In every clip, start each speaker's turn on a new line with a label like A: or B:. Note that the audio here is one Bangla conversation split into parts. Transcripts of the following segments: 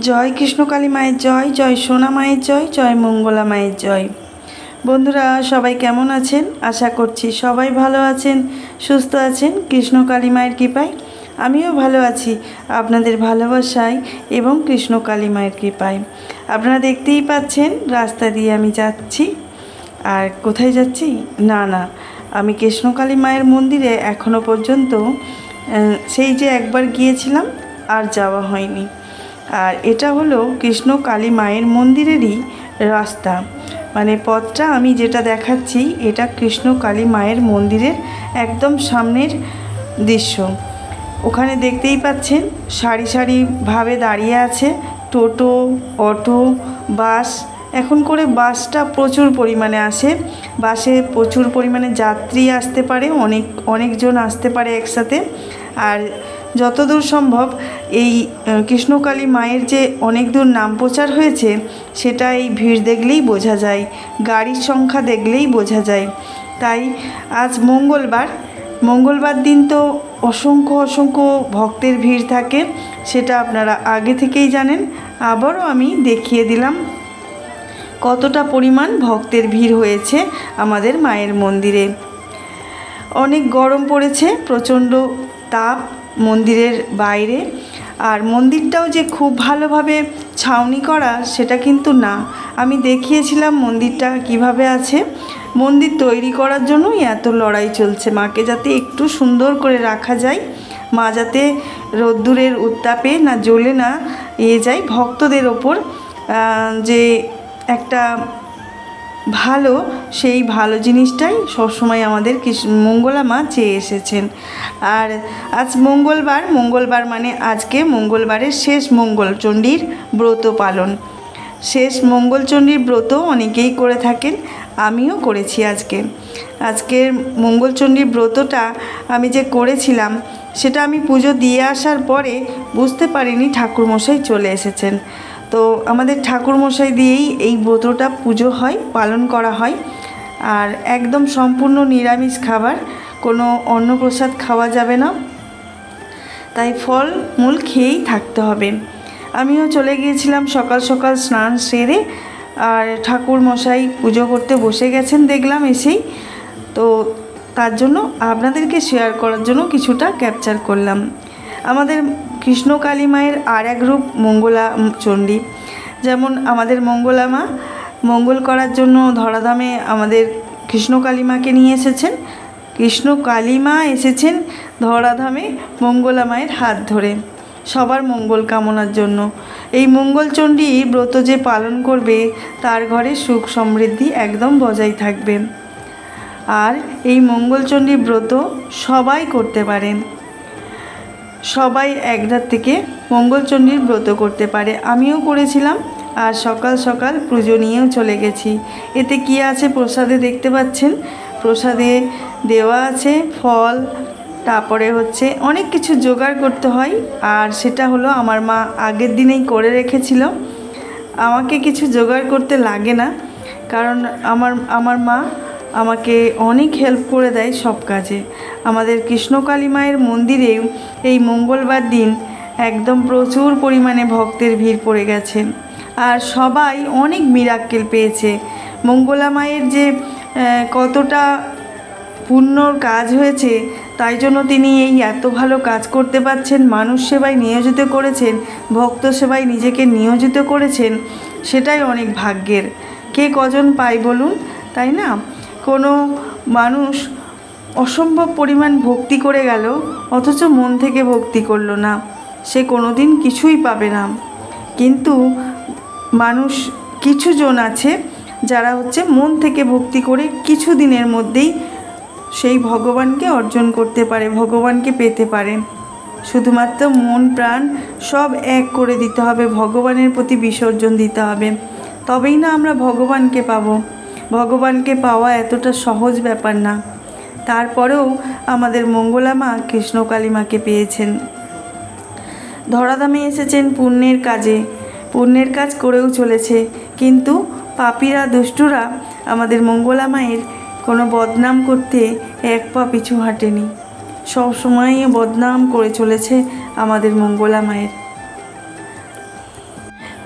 A: জয় কৃষ্ণকালী মায়ের জয়, জয় সোনা মায়ের জয়, জয় মঙ্গলা মায়ের জয়। বন্ধুরা সবাই কেমন আছেন? আশা করছি সবাই ভালো আছেন, সুস্থ আছেন কৃষ্ণকালী মায়ের কৃপায়। আমিও ভালো আছি আপনাদের ভালোবাসায় এবং কৃষ্ণকালী মায়ের কৃপায়। আপনারা দেখতেই পাচ্ছেন রাস্তা দিয়ে আমি যাচ্ছি। আর কোথায় যাচ্ছি? না, আমি কৃষ্ণকালী মায়ের মন্দিরে এখনও পর্যন্ত সেই যে একবার গিয়েছিলাম আর যাওয়া হয়নি। আর এটা হলো কৃষ্ণকালী মায়ের মন্দিরেরই রাস্তা, মানে পথটা আমি যেটা দেখাচ্ছি এটা কৃষ্ণকালী মায়ের মন্দিরের একদম সামনের দৃশ্য। ওখানে দেখতেই পাচ্ছেন সারি সারিভাবে দাঁড়িয়ে আছে টোটো, অটো, বাস। এখন করে বাসটা প্রচুর পরিমাণে আসে, বাসে প্রচুর পরিমাণে যাত্রী আসতে পারে, অনেকজন আসতে পারে একসাথে। আর যতদূর সম্ভব এই কৃষ্ণকালী মায়ের যে অনেক দূর নাম প্রচার হয়েছে সেটা এই ভিড় দেখলেই বোঝা যায়, গাড়ির সংখ্যা দেখলেই বোঝা যায়। তাই আজ মঙ্গলবার দিন তো অসংখ্য ভক্তের ভিড় থাকে, সেটা আপনারা আগে থেকেই জানেন। আবারও আমি দেখিয়ে দিলাম কতটা পরিমাণ ভক্তের ভিড় হয়েছে আমাদের মায়ের মন্দিরে। অনেক গরম পড়েছে, প্রচণ্ড তাপ মন্দিরের বাইরে। আর মন্দিরটাও যে খুব ভালোভাবে ছাউনি করা সেটা কিন্তু না। আমি দেখিয়েছিলাম মন্দিরটা কিভাবে আছে। মন্দির তৈরি করার জন্যই এত লড়াই চলছে, মাকে যাতে একটু সুন্দর করে রাখা যায়, মা যাতে রোদ্দুরের উত্তাপে না জ্বলে না যায়। ভক্তদের ওপর যে একটা ভালো, সেই ভালো জিনিসটাই সবসময় আমাদের মঙ্গলা মা চেয়ে এসেছেন। আর আজ মঙ্গলবার মানে আজকে মঙ্গলবারের শেষ মঙ্গলচণ্ডীর ব্রত পালন। শেষ মঙ্গলচণ্ডীর ব্রত অনেকেই করে থাকেন, আমিও করেছি। আজকের মঙ্গলচণ্ডীর ব্রতটা আমি যে করেছিলাম সেটা আমি পুজো দিয়ে আসার পরে বুঝতে পারিনি ঠাকুরমশাই চলে এসেছেন। তো আমাদের ঠাকুরমশাই দিয়েই এই ব্রতটা পুজো হয়, পালন করা হয়। আর একদম সম্পূর্ণ নিরামিষ খাবার, কোনো অন্নপ্রসাদ খাওয়া যাবে না, তাই ফল মূল খেয়েই থাকতে হবে। আমিও চলে গিয়েছিলাম সকাল সকাল স্নান সেরে, আর ঠাকুরমশাই পুজো করতে বসে গেছেন দেখলাম এসেই। তো তার জন্য আপনাদেরকে শেয়ার করার জন্য কিছুটা ক্যাপচার করলাম। আমাদের কৃষ্ণকালী মায়ের আর এক রূপ মঙ্গলা চণ্ডী। যেমন আমাদের মঙ্গলা মা মঙ্গল করার জন্য ধরাধামে আমাদের কৃষ্ণকালী মাকে নিয়ে এসেছেন। কৃষ্ণকালী মা এসেছেন ধরাধামে মঙ্গলা মায়ের হাত ধরে সবার মঙ্গল কামনার জন্য। এই মঙ্গলচণ্ডী ব্রত যে পালন করবে তার ঘরে সুখ সমৃদ্ধি একদম বজায় থাকবে। আর এই মঙ্গলচণ্ডী ব্রত সবাই করতে পারেন, সবাই একদার থেকে মঙ্গলচণ্ডীর ব্রত করতে পারে। আমিও করেছিলাম, আর সকাল সকাল পুজো নিয়েও চলে গেছি। এতে কি আছে প্রসাদে দেখতে পাচ্ছেন, প্রসাদে দেওয়া আছে ফল, তারপরে হচ্ছে অনেক কিছু জোগাড় করতে হয়। আর সেটা হলো আমার মা আগের দিনেই করে রেখেছিল, আমাকে কিছু জোগাড় করতে লাগে না, কারণ আমার মা আমাকে অনেক হেল্প করে দেয় সব কাজে। আমাদের কৃষ্ণকালী মায়ের মন্দিরেও এই মঙ্গলবার দিন একদম প্রচুর পরিমাণে ভক্তের ভিড় পড়ে গেছে, আর সবাই অনেক মিরাক্কেল পেয়েছে। মঙ্গলা মায়ের যে কতটা পুণ্যর কাজ হয়েছে, তাই জন্য তিনি এই এত ভালো কাজ করতে পারছেন, মানুষ সেবায় নিয়োজিত করেছেন, ভক্ত সেবায় নিজেকে নিয়োজিত করেছেন, সেটাই অনেক ভাগ্যের। কে কজন পায় বলুন, তাই না? কোনো মানুষ অসম্ভব পরিমাণ ভক্তি করে গেল অথচ মন থেকে ভক্তি করলো না, সে কোনো দিন কিছুই পাবে না। কিন্তু মানুষ কিছুজন আছে যারা হচ্ছে মন থেকে ভক্তি করে কিছু দিনের মধ্যেই সেই ভগবানকে অর্জন করতে পারে, ভগবানকে পেতে পারে। শুধুমাত্র মন প্রাণ সব এক করে দিতে হবে, ভগবানের প্রতি বিসর্জন দিতে হবে, তবেই না আমরা ভগবানকে পাবো। ভগবানকে পাওয়া এতটা সহজ ব্যাপার না। তারপরেও আমাদের মঙ্গলা মা কৃষ্ণকালী মাকে পেয়েছেন। ধরাধামে এসেছেন পুণ্যের কাজ করেও চলেছে, কিন্তু পাপীরা দুষ্টুরা আমাদের মঙ্গলা মায়ের কোনো বদনাম করতে এক পা পিছু হাঁটেনি, সবসময় বদনাম করে চলেছে আমাদের মঙ্গলা মায়ের।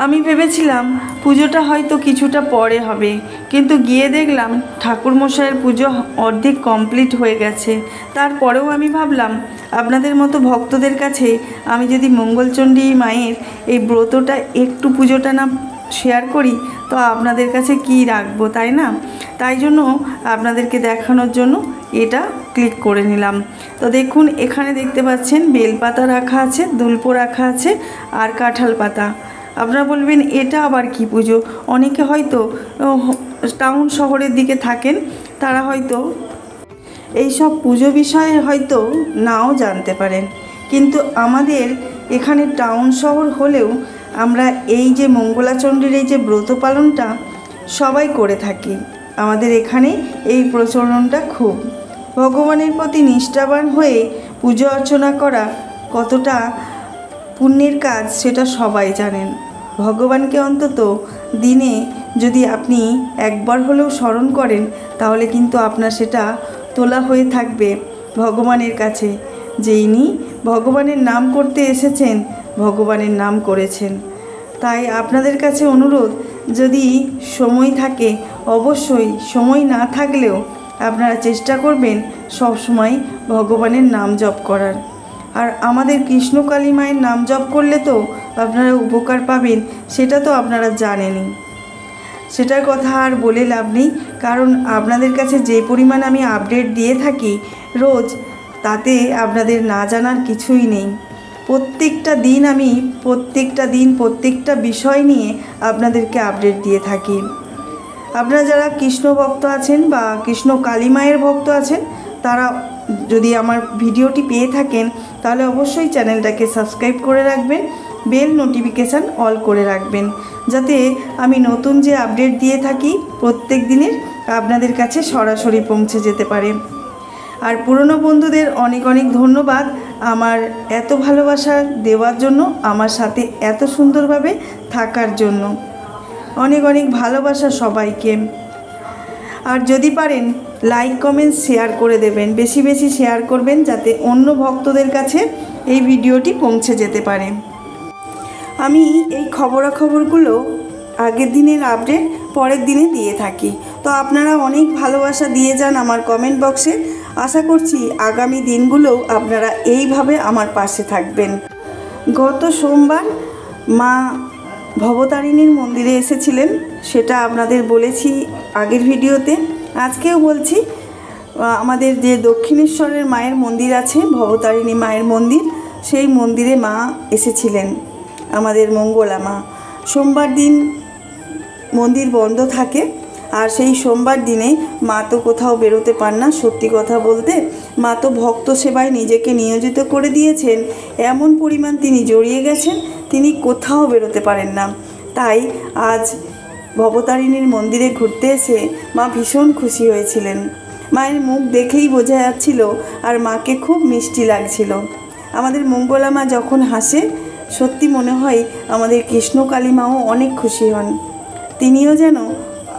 A: আমি ভেবেছিলাম পুজোটা হয়তো কিছুটা পরে হবে, কিন্তু গিয়ে দেখলাম ঠাকুরমশাইয়ের পুজো অর্ধেক কমপ্লিট হয়ে গেছে। তারপরেও আমি ভাবলাম আপনাদের মতো ভক্তদের কাছে আমি যদি মঙ্গলচণ্ডী মায়ের এই ব্রতটা একটু পুজোটা না শেয়ার করি তো আপনাদের কাছে কি রাখবো, তাই না? তাই জন্য আপনাদেরকে দেখানোর জন্য এটা ক্লিক করে নিলাম। তো দেখুন, এখানে দেখতে পাচ্ছেন বেলপাতা রাখা আছে, দুলপো রাখা আছে আর কাঁঠাল পাতা। আপনারা বলবেন এটা আবার কি পুজো? অনেকে হয়তো টাউন শহরের দিকে থাকেন, তারা হয়তো এই সব পুজো বিষয়ে হয়তো নাও জানতে পারেন, কিন্তু আমাদের এখানে টাউন শহর হলেও আমরা এই যে মঙ্গলাচণ্ডীর এই যে ব্রত পালনটা সবাই করে থাকি। আমাদের এখানে এই প্রচলনটা খুব। ভগবানের প্রতি নিষ্ঠাবান হয়ে পুজো অর্চনা করা কতটা পুণ্যের কাজ সেটা সবাই জানেন। ভগবানকে অন্তত দিনে যদি আপনি একবার হলেও স্মরণ করেন তাহলে কিন্তু আপনার সেটা তোলা হয়ে থাকবে ভগবানের কাছে, যে ইনি ভগবানের নাম করতে এসেছেন, ভগবানের নাম করেছেন। তাই আপনাদের কাছে অনুরোধ, যদি সময় থাকে অবশ্যই, সময় না থাকলেও আপনারা চেষ্টা করবেন সব সময় ভগবানের নাম জপ করার। আর আমাদের কৃষ্ণকালী মায়ের নাম জপ করলে তো আপনারা উপকার পাবেন, সেটা তো আপনারা জানেনই। সেটার কথা আর বলে লাভ নেই, কারণ আপনাদের কাছে যে পরিমাণ আমি আপডেট দিয়ে থাকি রোজ, তাতে আপনাদের না জানার কিছুই নেই। প্রত্যেকটা দিন আমি প্রত্যেকটা বিষয় নিয়ে আপনাদেরকে আপডেট দিয়ে থাকি। আপনারা যারা কৃষ্ণ ভক্ত আছেন বা কৃষ্ণ কালী মায়ের ভক্ত আছেন, তারা যদি আমার ভিডিওটি পেয়ে থাকেন তাহলে অবশ্যই চ্যানেলটাকে সাবস্ক্রাইব করে রাখবেন, বেল নোটিফিকেশান অল করে রাখবেন, যাতে আমি নতুন যে আপডেট দিয়ে থাকি প্রত্যেক দিনের আপনাদের কাছে সরাসরি পৌঁছে যেতে পারে। আর পুরনো বন্ধুদের অনেক অনেক ধন্যবাদ আমার এত ভালোবাসা দেওয়ার জন্য, আমার সাথে এত সুন্দরভাবে থাকার জন্য। অনেক অনেক ভালোবাসা সবাইকে। আর যদি পারেন লাইক কমেন্ট শেয়ার করে দেবেন, বেশি বেশি শেয়ার করবেন, যাতে অন্য ভক্তদের কাছে এই ভিডিওটি পৌঁছে যেতে পারে। আমি এই খবরাখবরগুলো আগের দিনের আপডেট পরের দিনে দিয়ে থাকি, তো আপনারা অনেক ভালোবাসা দিয়ে যান আমার কমেন্ট বক্সে। আশা করছি আগামী দিনগুলোও আপনারা এইভাবে আমার পাশে থাকবেন। গত সোমবার মা ভবতারিণীর মন্দিরে এসেছিলেন, সেটা আপনাদের বলেছি আগের ভিডিওতে, আজকেও বলছি। আমাদের যে দক্ষিণেশ্বরের মায়ের মন্দির আছে, ভবতারিণী মায়ের মন্দির, সেই মন্দিরে মা এসেছিলেন, আমাদের মঙ্গলা মা। সোমবার দিন মন্দির বন্ধ থাকে, আর সেই সোমবার দিনে মা তো কোথাও বেরোতে পান না। সত্যি কথা বলতে মা তো ভক্ত সেবায় নিজেকে নিয়োজিত করে দিয়েছেন, এমন পরিমাণ তিনি জড়িয়ে গেছেন, তিনি কোথাও বেরোতে পারেন না। তাই আজ ভবতারিণীর মন্দিরে ঘুরতে এসে মা ভীষণ খুশি হয়েছিলেন। মায়ের মুখ দেখেই বোঝা যাচ্ছিল, আর মাকে খুব মিষ্টি লাগছিল। আমাদের মঙ্গলা মা যখন হাসে সত্যি মনে হয় আমাদের কৃষ্ণকালী মাও অনেক খুশি হন। তিনিও যেন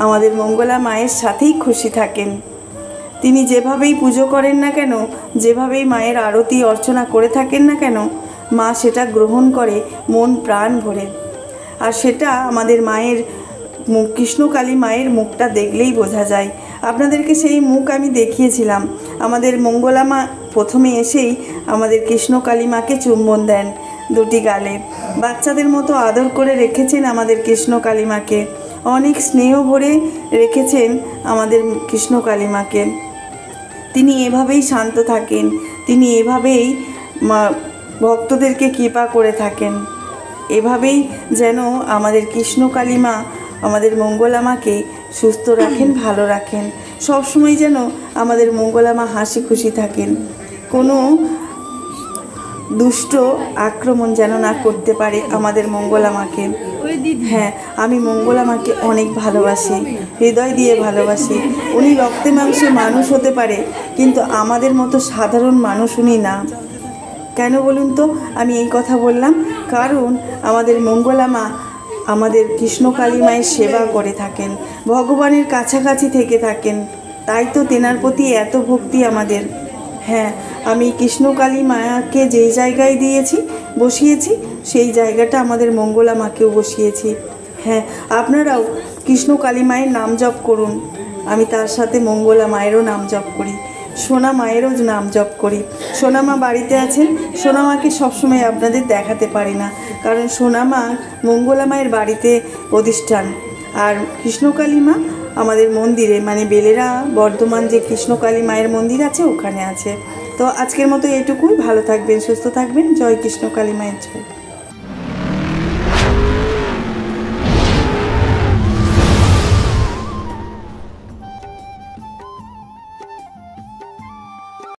A: আমাদের মঙ্গলা মায়ের সাথেই খুশি থাকেন। তিনি যেভাবেই পুজো করেন না কেন, যেভাবেই মায়ের আরতি অর্চনা করে থাকেন না কেন, মা সেটা গ্রহণ করে মন প্রাণ ভরে। আর সেটা আমাদের মায়ের মুখ, কৃষ্ণকালী মায়ের মুখটা দেখলেই বোঝা যায়। আপনাদেরকে সেই মুখ আমি দেখিয়েছিলাম। আমাদের মঙ্গলা মা প্রথমে এসেই আমাদের কৃষ্ণকালী মাকে চুম্বন দেন দুটি গালে, বাচ্চাদের মতো আদর করে রেখেছেন আমাদের কৃষ্ণকালী মাকে, অনেক স্নেহ ভরে রেখেছেন আমাদের কৃষ্ণকালী মাকে। তিনি এভাবেই শান্ত থাকেন, তিনি এভাবেই ভক্তদেরকে কৃপা করে থাকেন। এভাবেই যেন আমাদের কৃষ্ণকালী মা আমাদের মঙ্গলা মাকে সুস্থ রাখেন, ভালো রাখেন, সবসময় যেন আমাদের মঙ্গলা মা হাসি খুশি থাকেন, কোনো দুষ্ট আক্রমণ যেন না করতে পারে আমাদের মঙ্গলা মাকে। হ্যাঁ, আমি মঙ্গলা মাকে অনেক ভালোবাসি, হৃদয় দিয়ে ভালোবাসি। উনি রক্তে মাংসে মানুষ হতে পারে, কিন্তু আমাদের মতো সাধারণ মানুষ উনি না। কেন বলুন তো আমি এই কথা বললাম? কারণ আমাদের মঙ্গলা মা আমাদের কৃষ্ণকালী মায়ের সেবা করে থাকেন, ভগবানের কাছাকাছি থেকে থাকেন, তাই তো তেনার প্রতি এত ভক্তি আমাদের। হ্যাঁ, আমি কৃষ্ণকালী মায়াকে যেই জায়গায় দিয়েছি বসিয়েছি সেই জায়গাটা আমাদের মঙ্গলা মাকেও বসিয়েছি। হ্যাঁ, আপনারাও কৃষ্ণ কালী মায়ের নাম জপ করুন। আমি তার সাথে মঙ্গলা মায়েরও নাম জপ করি, সোনা মায়েরও নাম জপ করি। সোনা মা বাড়িতে আছেন, সোনা মাকে সবসময় আপনাদের দেখাতে পারি না, কারণ সোনা মা মঙ্গলা মায়ের বাড়িতে প্রতিষ্ঠান, আর কৃষ্ণকালী মা আমাদের মন্দিরে, মানে বেলেরা বর্ধমান যে কৃষ্ণকালী মায়ের মন্দির আছে ওখানে আছে। তো আজকের মতো এটুকুই। ভালো থাকবেন, সুস্থ থাকবেন। জয় কৃষ্ণকালী মায়ের জয়।